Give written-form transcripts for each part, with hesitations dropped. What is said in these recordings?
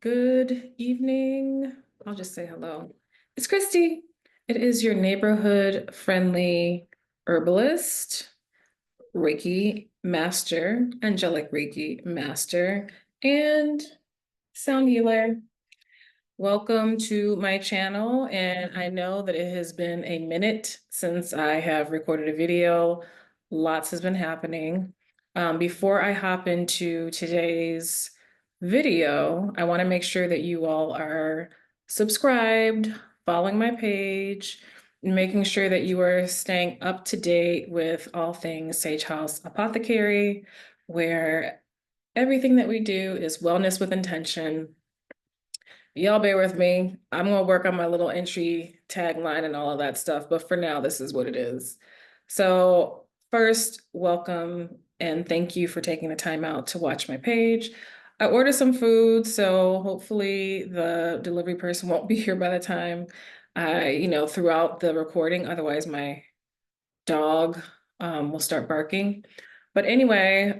Good evening. I'll just say hello. It's Christy. It is your neighborhood friendly herbalist, Reiki master, angelic Reiki master, and sound healer. Welcome to my channel. And I know that it has been a minute since I have recorded a video. Lots has been happening. Before I hop into today's video, I want to make sure that you all are subscribed, following my page, and making sure that you are staying up to date with all things Sage House Apothecary, where everything that we do is wellness with intention. Y'all bear with me. I'm gonna work on my little entry tagline and all of that stuff, but for now, this is what it is. So first, welcome and thank you for taking the time out to watch my page. I ordered some food, so hopefully the delivery person won't be here by the time throughout the recording. Otherwise, my dog will start barking. But anyway,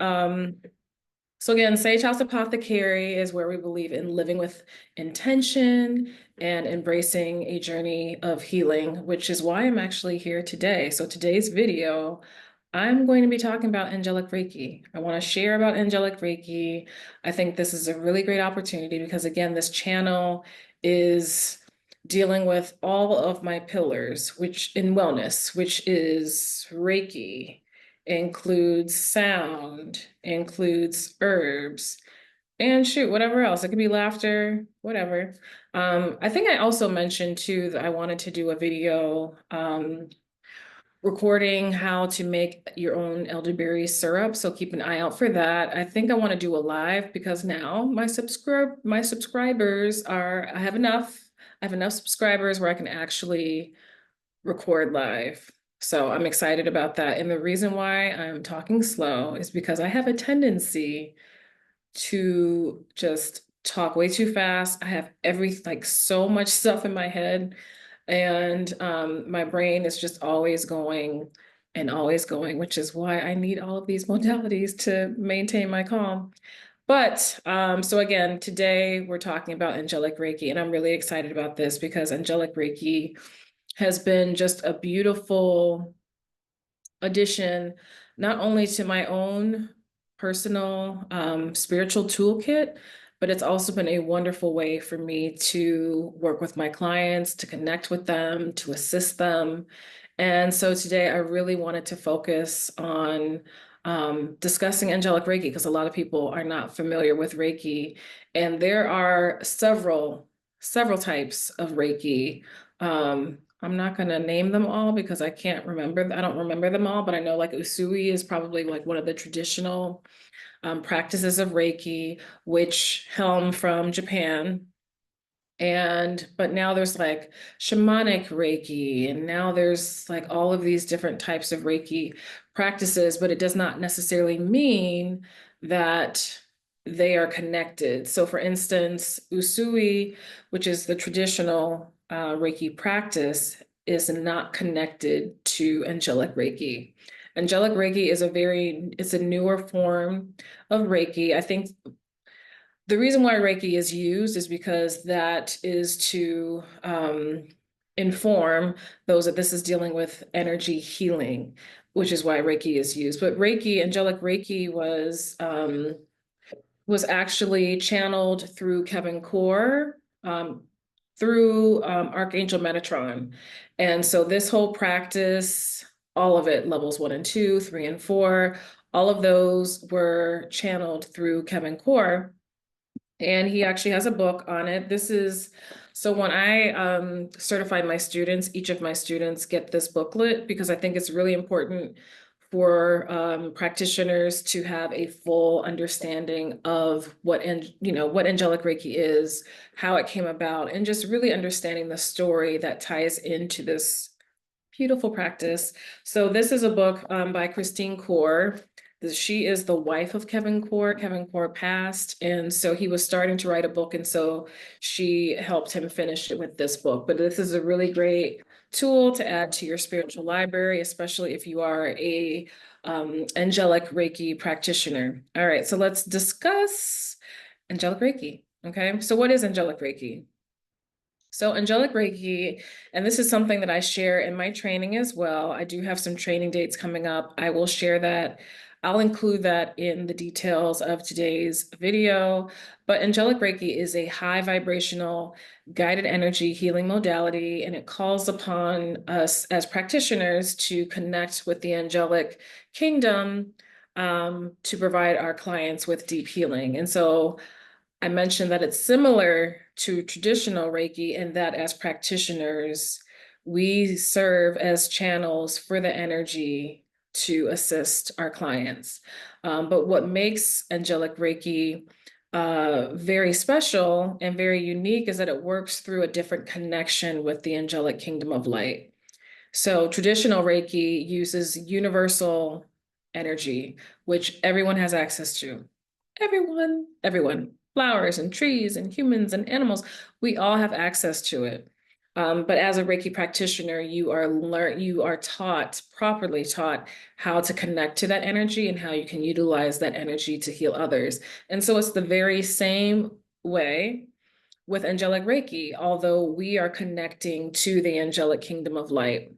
so again, Sage House Apothecary is where we believe in living with intention and embracing a journey of healing, which is why I'm actually here today. So today's video, I'm going to be talking about Angelic Reiki. I want to share about Angelic Reiki. I think this is a really great opportunity because again, this channel is dealing with all of my pillars, which in wellness, which is Reiki, includes sound, includes herbs, and shoot, whatever else. It could be laughter, whatever. I think I also mentioned too that I wanted to do a video recording how to make your own elderberry syrup. So keep an eye out for that. I think I want to do a live because now my subscribers are, I have enough. I have enough subscribers where I can actually record live. So I'm excited about that. And the reason why I'm talking slow is because I have a tendency to just talk way too fast. I have like so much stuff in my head and my brain is just always going and always going, which is why I need all of these modalities to maintain my calm. But so again, today we're talking about Angelic Reiki, and I'm really excited about this because Angelic Reiki has been just a beautiful addition, not only to my own personal spiritual toolkit, but it's also been a wonderful way for me to work with my clients, to connect with them, to assist them. And so today I really wanted to focus on discussing angelic Reiki because a lot of people are not familiar with Reiki. And there are several types of Reiki. I'm not going to name them all because I can't remember. I don't remember them all, but I know like Usui is probably like one of the traditional practices of Reiki, which helm from Japan. But now there's like shamanic Reiki, and now there's like all of these different types of Reiki practices, but it does not necessarily mean that they are connected. So for instance, Usui, which is the traditional Reiki practice, is not connected to angelic Reiki. Angelic Reiki is it's a newer form of Reiki. I think the reason why Reiki is used is because that is to inform those that this is dealing with energy healing, which is why Reiki is used. But Reiki, angelic Reiki was actually channeled through Kevin Core, through Archangel Metatron. And so this whole practice, all of it, levels 1 and 2, 3 and 4, all of those were channeled through Kevin Core. And he actually has a book on it. So when I certify my students, each of my students get this booklet because I think it's really important for practitioners to have a full understanding of what angelic Reiki is, how it came about, and just really understanding the story that ties into this beautiful practice. So this is a book by Christine Core. She is the wife of Kevin Core. Kevin Core passed, and so he was starting to write a book, and so she helped him finish it with this book. But this is a really great tool to add to your spiritual library, especially if you are a angelic Reiki practitioner. All right, so let's discuss angelic Reiki. Okay, so what is Angelic Reiki? So Angelic Reiki, and this is something that I share in my training as well. I do have some training dates coming up. I will share that. I'll include that in the details of today's video. But Angelic Reiki is a high vibrational guided energy healing modality, and it calls upon us as practitioners to connect with the angelic kingdom to provide our clients with deep healing. And so I mentioned that it's similar to traditional Reiki in that as practitioners, we serve as channels for the energy to assist our clients. But what makes Angelic Reiki very special and very unique is that it works through a different connection with the angelic kingdom of light. So traditional Reiki uses universal energy, which everyone has access to. Everyone, flowers and trees and humans and animals, we all have access to it. But as a Reiki practitioner, you are taught, properly taught, how to connect to that energy and how you can utilize that energy to heal others. And so it's the very same way with angelic Reiki, although we are connecting to the angelic kingdom of light.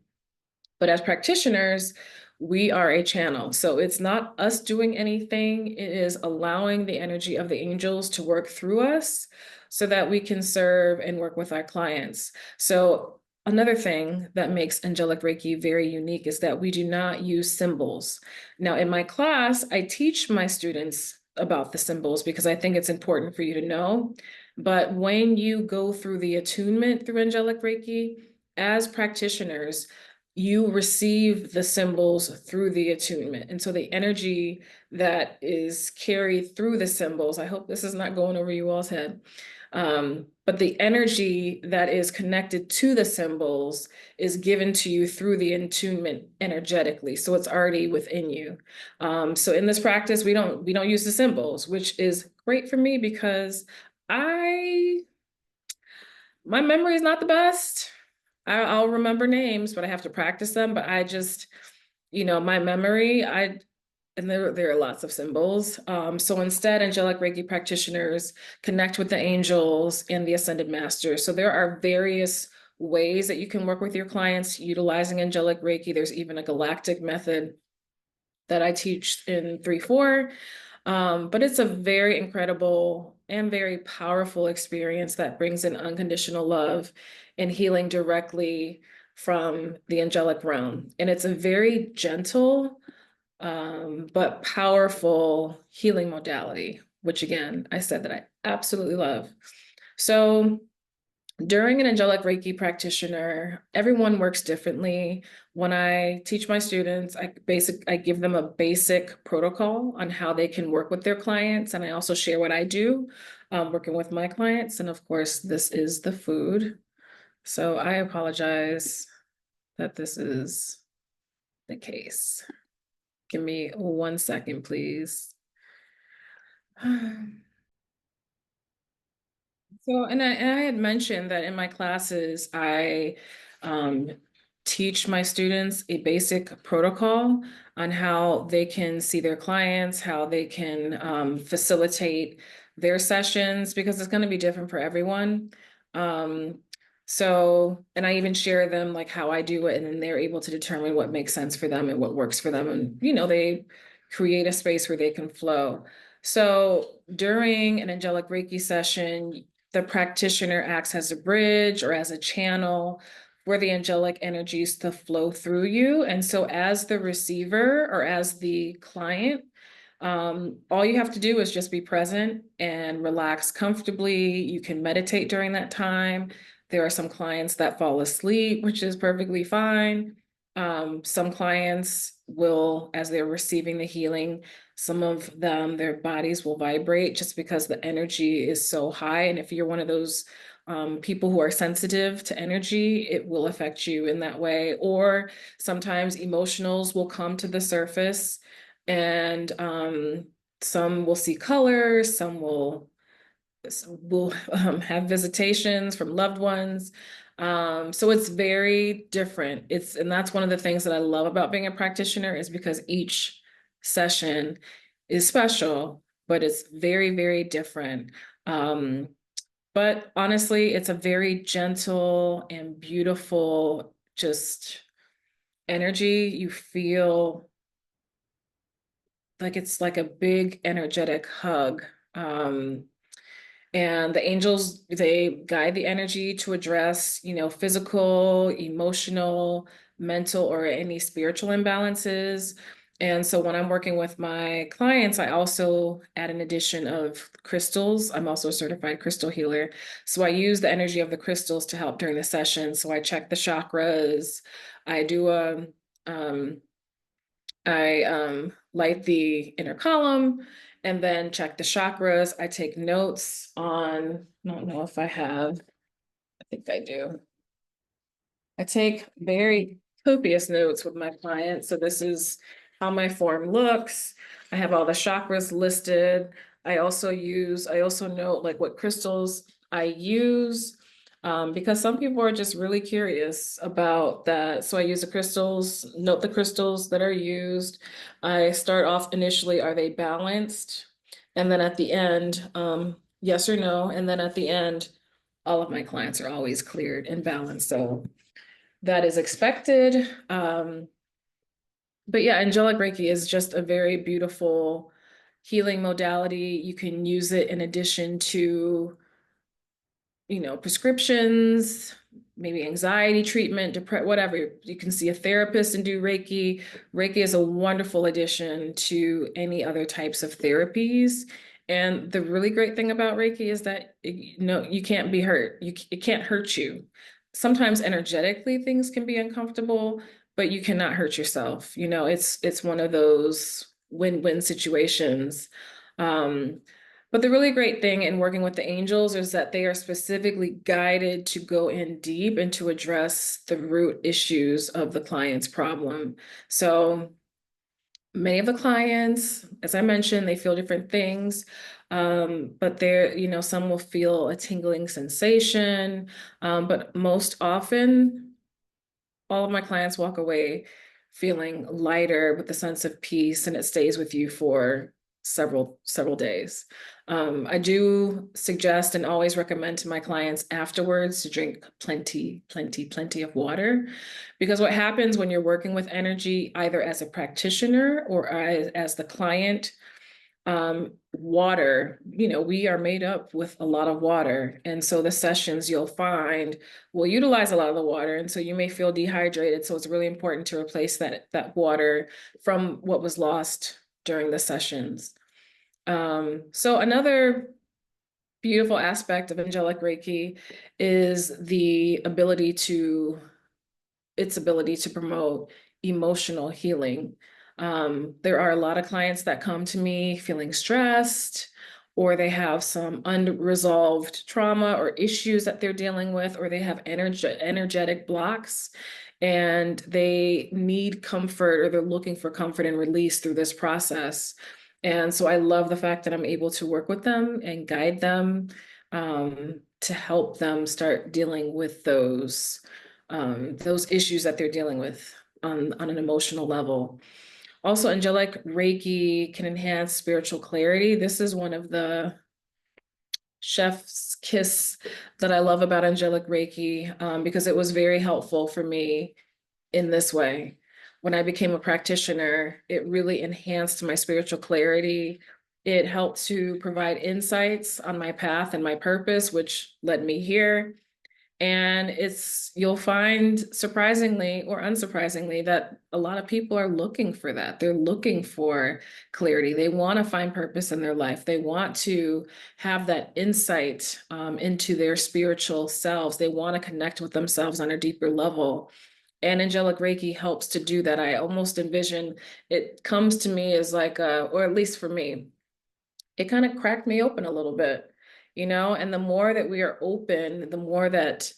But as practitioners, we are a channel. So it's not us doing anything, it is allowing the energy of the angels to work through us so that we can serve and work with our clients. So another thing that makes Angelic Reiki very unique is that we do not use symbols. Now, in my class, I teach my students about the symbols because I think it's important for you to know. But when you go through the attunement through Angelic Reiki, as practitioners, you receive the symbols through the attunement. And so the energy that is carried through the symbols, I hope this is not going over you all's head, but the energy that is connected to the symbols is given to you through the attunement energetically. So it's already within you. So in this practice, we don't use the symbols, which is great for me because my memory is not the best. I'll remember names, but I have to practice them. But I just, my memory, and there are lots of symbols. So instead, angelic Reiki practitioners connect with the angels and the ascended masters. So there are various ways that you can work with your clients utilizing angelic Reiki. There's even a galactic method that I teach in 3-4. But it's a very incredible and very powerful experience that brings in unconditional love and healing directly from the angelic realm. And it's a very gentle, but powerful healing modality, which again, I said that I absolutely love. So during an angelic Reiki practitioner, everyone works differently. When I teach my students, I give them a basic protocol on how they can work with their clients. And I also share what I do working with my clients. And of course, this is the food. So I apologize that this is the case. Give me 1 second, please. So, and I had mentioned that in my classes, I um, teach my students a basic protocol on how they can see their clients, how they can facilitate their sessions, because it's going to be different for everyone. Um, and I even share them like how I do it, and then they're able to determine what makes sense for them and what works for them. And, they create a space where they can flow. So during an angelic Reiki session, the practitioner acts as a bridge or as a channel for the angelic energies to flow through you. And so as the receiver or as the client, all you have to do is just be present and relax comfortably. You can meditate during that time. There are some clients that fall asleep, which is perfectly fine. Some clients will, as they're receiving the healing, some of them, their bodies will vibrate just because the energy is so high. And if you're one of those people who are sensitive to energy, it will affect you in that way. Or sometimes emotionals will come to the surface, and some will see colors, some will have visitations from loved ones. So it's very different. And that's one of the things that I love about being a practitioner, is because each session is special, but it's very, very different. But honestly, it's a very gentle and beautiful just energy. You feel like it's like a big energetic hug. Um, and the angels, they guide the energy to address, physical, emotional, mental, or any spiritual imbalances. And so when I'm working with my clients, I also add an addition of crystals. I'm also a certified crystal healer. So I use the energy of the crystals to help during the session. So I check the chakras. I do a um, light the inner column and then check the chakras. I take notes on, I don't know if I have, I think I do. I take very copious notes with my clients. So this is how my form looks. I have all the chakras listed. I also note like what crystals I use, because some people are just really curious about that. So I use the crystals, note the crystals that are used. I start off initially, are they balanced? And then at the end, yes or no. And then at the end, all of my clients are always cleared and balanced. So that is expected. But yeah, Angelic Reiki is just a very beautiful healing modality. You can use it in addition to, prescriptions, maybe anxiety treatment, whatever. You can see a therapist and do Reiki. Reiki is a wonderful addition to any other types of therapies. And the really great thing about Reiki is that, you can't be hurt. It can't hurt you. Sometimes energetically things can be uncomfortable, but you cannot hurt yourself. It's one of those win-win situations. Um, but the really great thing in working with the angels is that they are specifically guided to go in deep and to address the root issues of the client's problem. So many of the clients, as I mentioned, they feel different things. But some will feel a tingling sensation. But most often, all of my clients walk away feeling lighter with a sense of peace, and it stays with you for several days. I do suggest and always recommend to my clients afterwards to drink plenty of water, because what happens when you're working with energy, either as a practitioner or as the client, water, we are made up with a lot of water. And so the sessions you'll find will utilize a lot of the water. And so you may feel dehydrated. So it's really important to replace that water from what was lost during the sessions. So another beautiful aspect of Angelic Reiki is its ability to promote emotional healing. There are a lot of clients that come to me feeling stressed, or they have some unresolved trauma or issues that they're dealing with, or they have energetic blocks and they need comfort, or they're looking for comfort and release through this process. And so I love the fact that I'm able to work with them and guide them, to help them start dealing with those issues that they're dealing with on an emotional level. Also, Angelic Reiki can enhance spiritual clarity. This is one of the chef's kiss that I love about Angelic Reiki, because it was very helpful for me in this way. When I became a practitioner, it really enhanced my spiritual clarity. It helped to provide insights on my path and my purpose, which led me here. And you'll find, surprisingly or unsurprisingly, that a lot of people are looking for that. They're looking for clarity. They want to find purpose in their life. They want to have that insight, into their spiritual selves. They want to connect with themselves on a deeper level. And Angelic Reiki helps to do that. I almost envision it comes to me as like or at least for me, it kind of cracked me open a little bit, and the more that we are open, the more that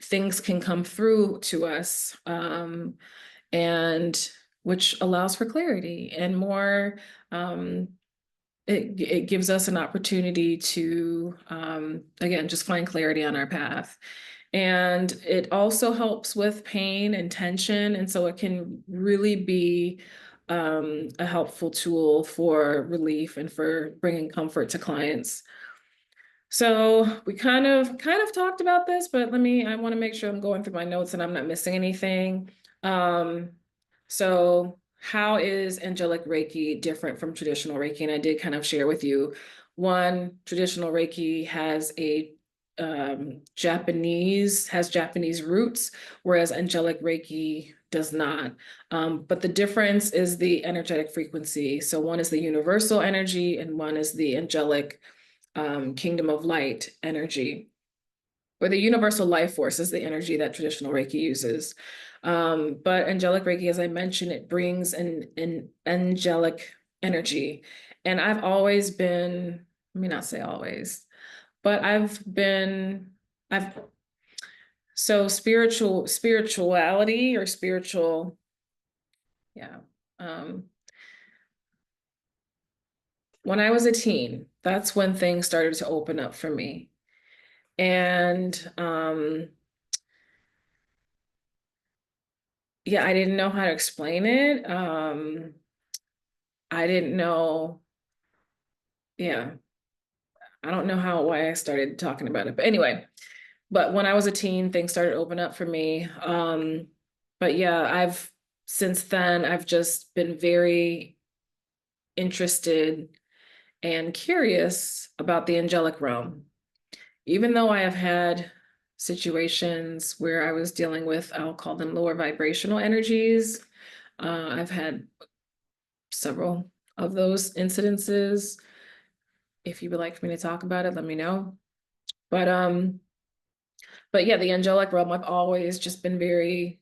things can come through to us, and which allows for clarity and more. It gives us an opportunity to, again, just find clarity on our path. And it also helps with pain and tension. And so it can really be a helpful tool for relief and for bringing comfort to clients. So we kind of talked about this, but I want to make sure I'm going through my notes and I'm not missing anything. Um, so how is angelic Reiki different from traditional Reiki? And I did kind of share with you. One, traditional Reiki has a Japanese roots, whereas angelic Reiki does not. But the difference is the energetic frequency. So one is the universal energy and one is the angelic kingdom of light energy, or the universal life force is the energy that traditional Reiki uses. But angelic Reiki, as I mentioned, it brings an angelic energy. And I've always been, let me not say always, but I've, so spirituality or spiritual, yeah. Um, when I was a teen, that's when things started to open up for me. And yeah, I didn't know how to explain it. I didn't know, yeah, I don't know why I started talking about it. But anyway, but when I was a teen, things started to open up for me. But yeah, since then, I've just been very interested and curious about the angelic realm. Even though I have had situations where I was dealing with, I'll call them lower vibrational energies. I've had several of those incidences. If you would like for me to talk about it, let me know. But but yeah, the angelic realm, I've always just been very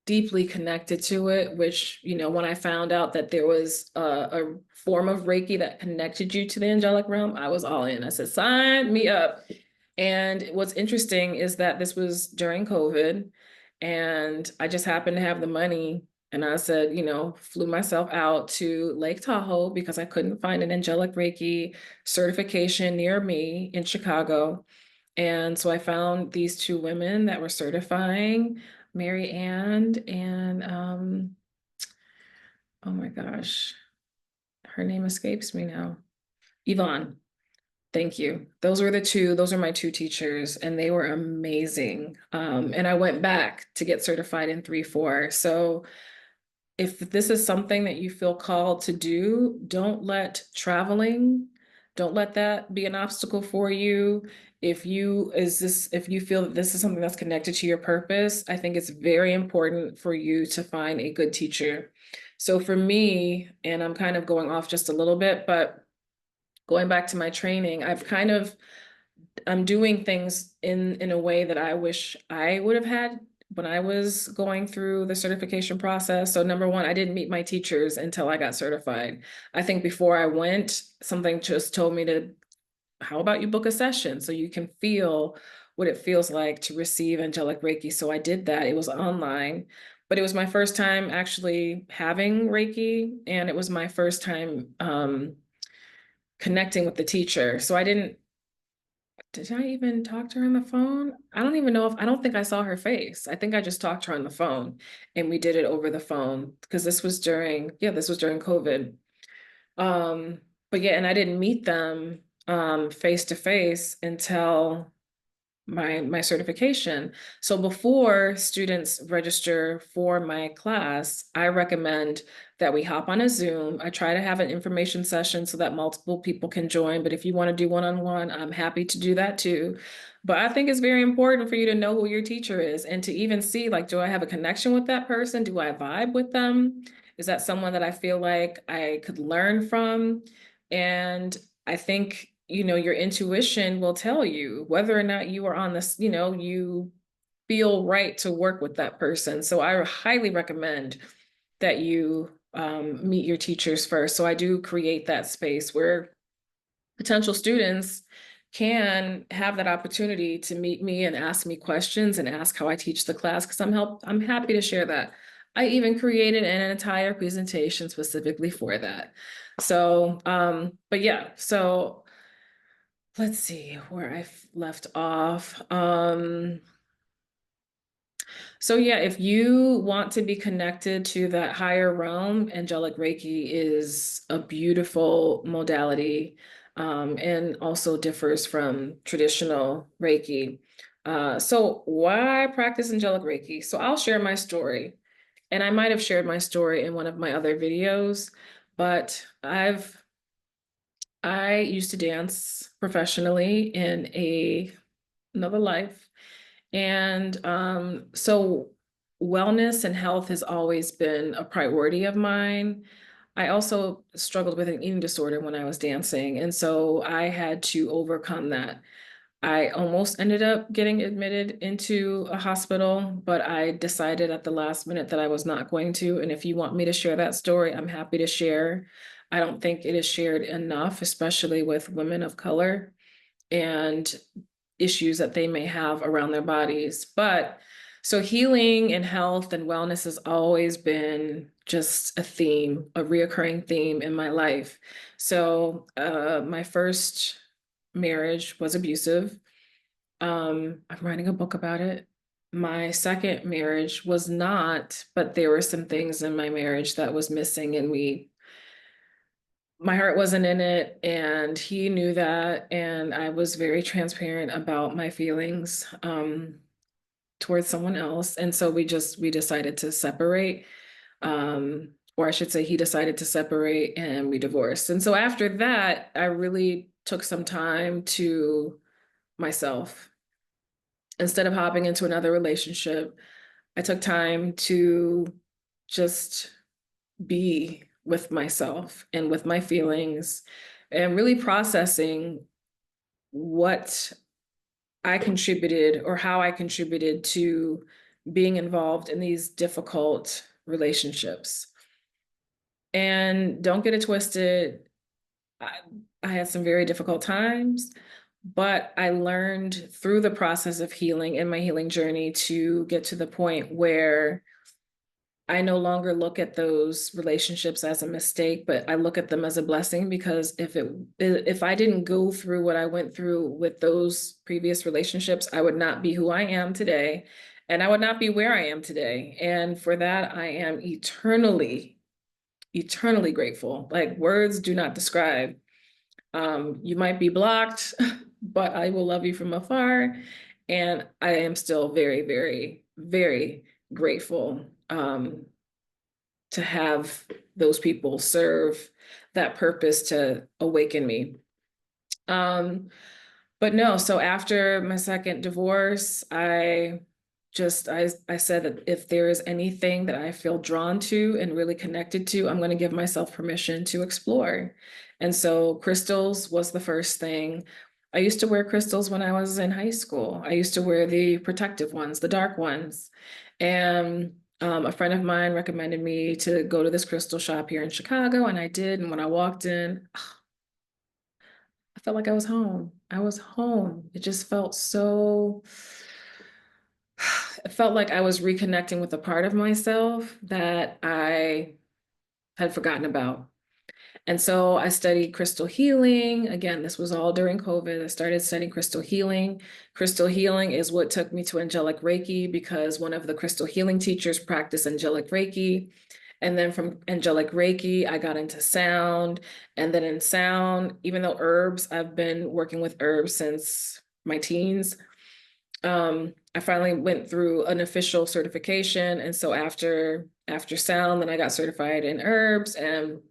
deeply connected to it, which, when I found out that there was a form of Reiki that connected you to the angelic realm, I was all in. I said, sign me up. And what's interesting is that this was during COVID, and I just happened to have the money. And I said, flew myself out to Lake Tahoe because I couldn't find an angelic Reiki certification near me in Chicago. And so I found these two women that were certifying, Mary Ann and oh my gosh, her name escapes me now. Yvonne. Thank you. Those are my two teachers, and they were amazing. And I went back to get certified in 3-4. So if this is something that you feel called to do, don't let that be an obstacle for you. If you feel that this is something that's connected to your purpose, I think it's very important for you to find a good teacher. So for me, and I'm kind of going off just a little bit, but going back to my training, I'm doing things in a way that I wish I would have had when I was going through the certification process. So number one, I didn't meet my teachers until I got certified. I think before I went, something just told me to, how about you book a session so you can feel what it feels like to receive angelic Reiki. So I did that. It was online, but it was my first time actually having Reiki, and it was my first time connecting with the teacher. So did I even talk to her on the phone? I don't even know I don't think I saw her face. I think I just talked to her on the phone, and we did it over the phone because this was during COVID. Um, but yeah, and I didn't meet them face to face until my certification. So before students register for my class, I recommend that we hop on a Zoom. I try to have an information session so that multiple people can join, but if you want to do one-on-one, I'm happy to do that too. But I think it's very important for you to know who your teacher is and to even see, like, do I have a connection with that person? Do I vibe with them? Is that someone that I feel like I could learn from? And I think, your intuition will tell you whether or not you are on this, you feel right to work with that person. So I highly recommend that you meet your teachers first. So I do create that space where potential students can have that opportunity to meet me and ask me questions and ask how I teach the class because I'm happy to share that. I even created an entire presentation specifically for that. So, but yeah, so let's see where I've left off. So yeah, if you want to be connected to that higher realm, angelic Reiki is a beautiful modality. and also differs from traditional Reiki. So why practice angelic Reiki? So I'll share my story, and I might have shared my story in one of my other videos, but I used to dance professionally in another life. And so wellness and health has always been a priority of mine. I also struggled with an eating disorder when I was dancing, and so I had to overcome that. I almost ended up getting admitted into a hospital, but I decided at the last minute that I was not going to. And if you want me to share that story, I'm happy to share. I don't think it is shared enough, especially with women of color and issues that they may have around their bodies. But so healing and health and wellness has always been just a theme, a reoccurring theme in my life. So my first marriage was abusive. I'm writing a book about it. My second marriage was not, but there were some things in my marriage that was missing, and my heart wasn't in it, and he knew that, and I was very transparent about my feelings towards someone else, and so we decided to separate, or I should say, he decided to separate, and we divorced. And so after that, I really took some time to myself. Instead of hopping into another relationship, I took time to just be with myself and with my feelings and really processing what I contributed or how I contributed to being involved in these difficult relationships. And don't get it twisted, I, I had some very difficult times, but I learned through the process of healing and my healing journey to get to the point where I no longer look at those relationships as a mistake, but I look at them as a blessing, because if I didn't go through what I went through with those previous relationships, I would not be who I am today, and I would not be where I am today. And for that, I am eternally, eternally grateful. Like, words do not describe. You might be blocked, but I will love you from afar. And I am still very, very, very grateful to have those people serve that purpose to awaken me. Um, but no, so after my second divorce, I said that if there is anything that I feel drawn to and really connected to, I'm going to give myself permission to explore. And so crystals was the first thing. I used to wear crystals when I was in high school. I used to wear the protective ones, the dark ones. And a friend of mine recommended me to go to this crystal shop here in Chicago, and I did. And when I walked in, I felt like I was home. I was home. It just felt so, it felt like I was reconnecting with a part of myself that I had forgotten about. And so I studied crystal healing. Again, this was all during COVID. I started studying crystal healing. Crystal healing is what took me to Angelic Reiki, because one of the crystal healing teachers practiced Angelic Reiki. And then from Angelic Reiki, I got into sound. And then in sound, even though herbs, I've been working with herbs since my teens. I finally went through an official certification. And so after sound, then I got certified in herbs, and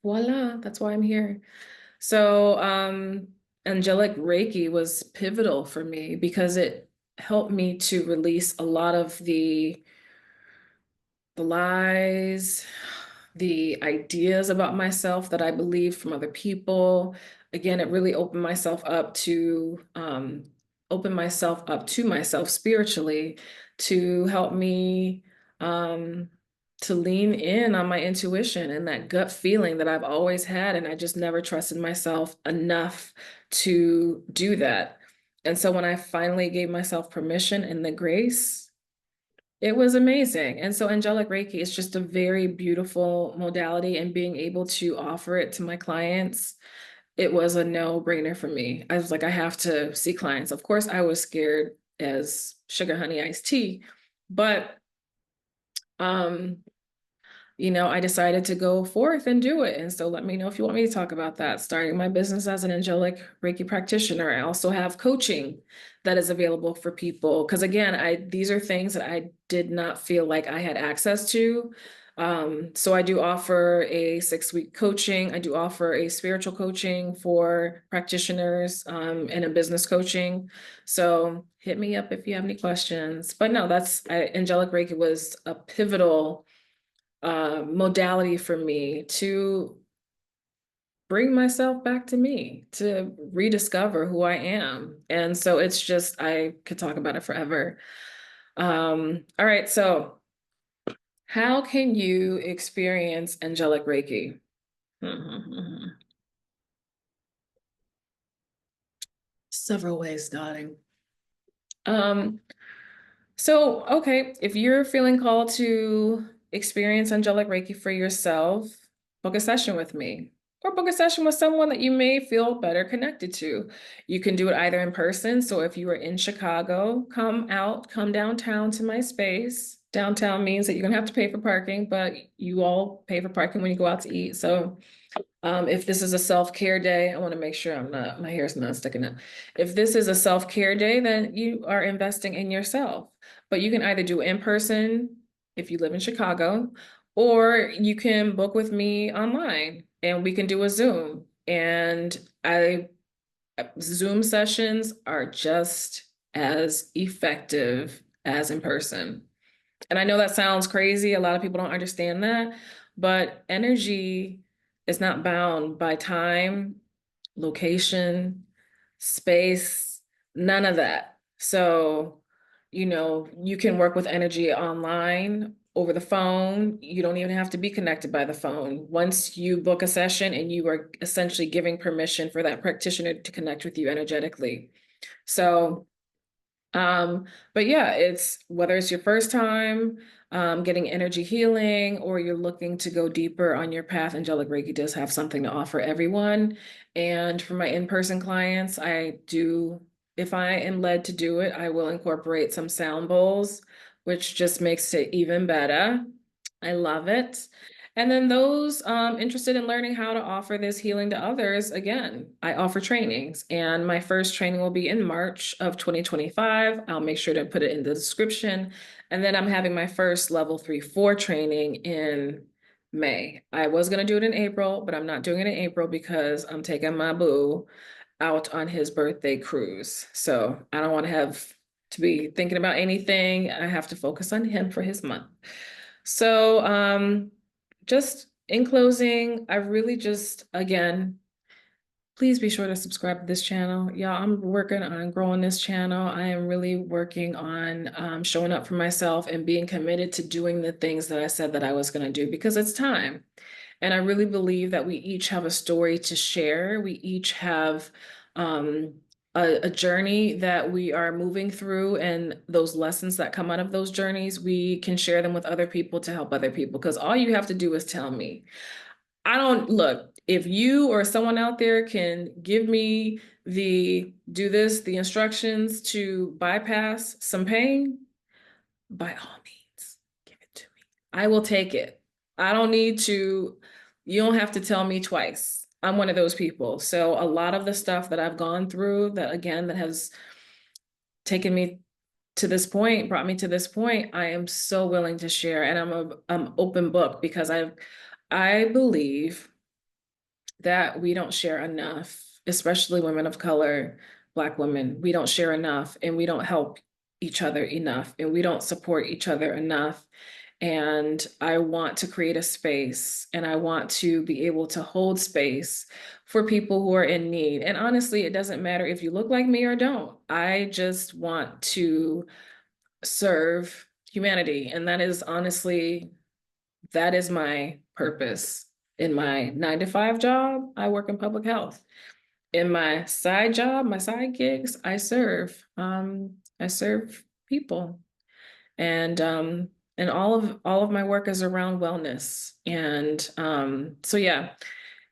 voila, that's why I'm here. So Angelic Reiki was pivotal for me because it helped me to release a lot of the lies, the ideas about myself that I believed from other people. Again, it really open myself up to myself spiritually, to help me um, to lean in on my intuition and that gut feeling that I've always had, and I just never trusted myself enough to do that. And so when I finally gave myself permission and the grace, it was amazing. And so Angelic Reiki is just a very beautiful modality, and being able to offer it to my clients, it was a no-brainer for me. I was like, I have to see clients. Of course, I was scared as sugar honey iced tea, but um, I decided to go forth and do it. And so let me know if you want me to talk about that. Starting my business as an angelic Reiki practitioner. I also have coaching that is available for people. Because again, these are things that I did not feel like I had access to. So I do offer a 6-week coaching. I do offer a spiritual coaching for practitioners, and a business coaching. So hit me up if you have any questions. But no, Angelic Reiki was a pivotal modality for me to bring myself back to me, to rediscover who I am. And so it's just, I could talk about it forever. All right, so how can you experience angelic Reiki? Several ways, darling. Um, okay, if you're feeling called to experience angelic Reiki for yourself, book a session with me or book a session with someone that you may feel better connected to. You can do it either in person. So if you are in Chicago, come downtown to my space. Downtown means that you're gonna have to pay for parking, but you all pay for parking when you go out to eat. So if this is a self-care day, I want to make sure my hair's not sticking up. If this is a self-care day, then you are investing in yourself. But you can either do in person if you live in Chicago, or you can book with me online and we can do a Zoom. And Zoom sessions are just as effective as in person. And I know that sounds crazy. A lot of people don't understand that, but energy is not bound by time, location, space, none of that. So, you can work with energy online over the phone. You don't even have to be connected by the phone. Once you book a session and you are essentially giving permission for that practitioner to connect with you energetically. So, um, but yeah, it's whether it's your first time getting energy healing or you're looking to go deeper on your path, Angelic Reiki does have something to offer everyone. And for my in-person clients, if I am led to do it, I will incorporate some sound bowls, which just makes it even better. I love it. And then those interested in learning how to offer this healing to others, again, I offer trainings, and my first training will be in March of 2025. I'll make sure to put it in the description. And then I'm having my first level 3-4 training in May. I was going to do it in April, but I'm not doing it in April because I'm taking my boo out on his birthday cruise. So I don't want to have to be thinking about anything. I have to focus on him for his month. So, just in closing, I really just, again, please be sure to subscribe to this channel. Y'all, I'm working on growing this channel. I am really working on showing up for myself and being committed to doing the things that I said that I was going to do because it's time. And I really believe that we each have a story to share. We each have um, a journey that we are moving through, and those lessons that come out of those journeys, we can share them with other people to help other people. Because all you have to do is tell me. I don't look, if you or someone out there can give me the instructions to bypass some pain, by all means, give it to me. I will take it. I don't need to, you don't have to tell me twice. I'm one of those people. So a lot of the stuff that I've gone through that again, that has taken me to this point, brought me to this point, I am so willing to share. And I'm open book because I believe that we don't share enough, especially women of color, Black women. We don't share enough and we don't help each other enough and we don't support each other enough. And I want to create a space and I want to be able to hold space for people who are in need. And honestly, it doesn't matter if you look like me or don't. I just want to serve humanity. And that is my purpose. In my 9-to-5 job, I work in public health. In my side job, my side gigs, I serve people. And all of my work is around wellness. And so yeah,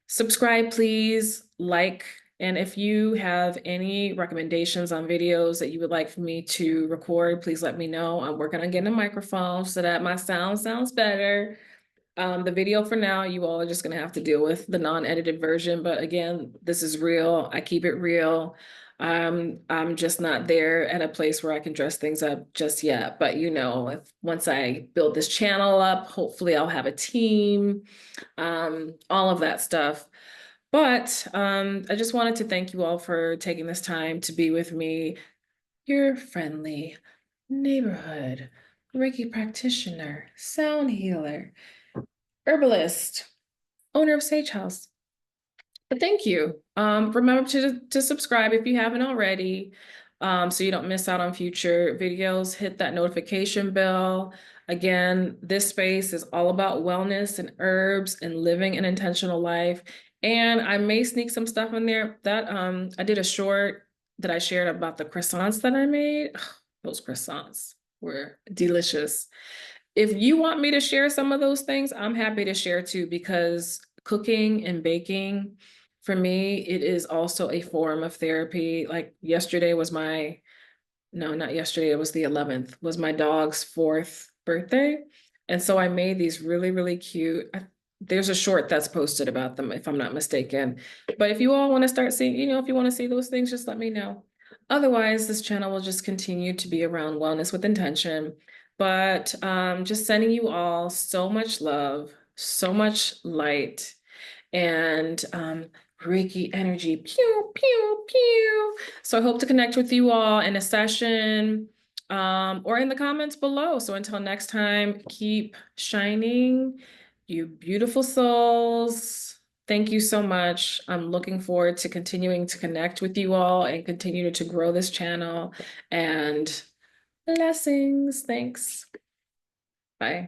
subscribe, please, like, and if you have any recommendations on videos that you would like for me to record, please let me know. I'm working on getting a microphone so that my sound sounds better. The video for now, you all are just gonna have to deal with the non-edited version. But again, this is real. I keep it real. I'm just not there at a place where I can dress things up just yet. But you know, if once I build this channel up, hopefully I'll have a team, all of that stuff. But I just wanted to thank you all for taking this time to be with me, your friendly neighborhood Reiki practitioner, sound healer, herbalist, owner of Sage House. But thank you. Remember to subscribe if you haven't already, so you don't miss out on future videos. Hit that notification bell. Again, this space is all about wellness and herbs and living an intentional life. And I may sneak some stuff in there that I did a short that I shared about the croissants that I made. Those croissants were delicious. If you want me to share some of those things, I'm happy to share too, because cooking and baking, for me, it is also a form of therapy. Like yesterday was my, no, not yesterday, it was the 11th, was my dog's 4th birthday. And so I made these really, really cute. There's a short that's posted about them, if I'm not mistaken. But if you all want to start seeing, you know, if you want to see those things, just let me know. Otherwise, this channel will just continue to be around wellness with intention. But just sending you all so much love, so much light, and Reiki energy. Pew, pew, pew. So I hope to connect with you all in a session or in the comments below. So until next time, keep shining, you beautiful souls. Thank you so much. I'm looking forward to continuing to connect with you all and continue to grow this channel. And blessings. Thanks. Bye.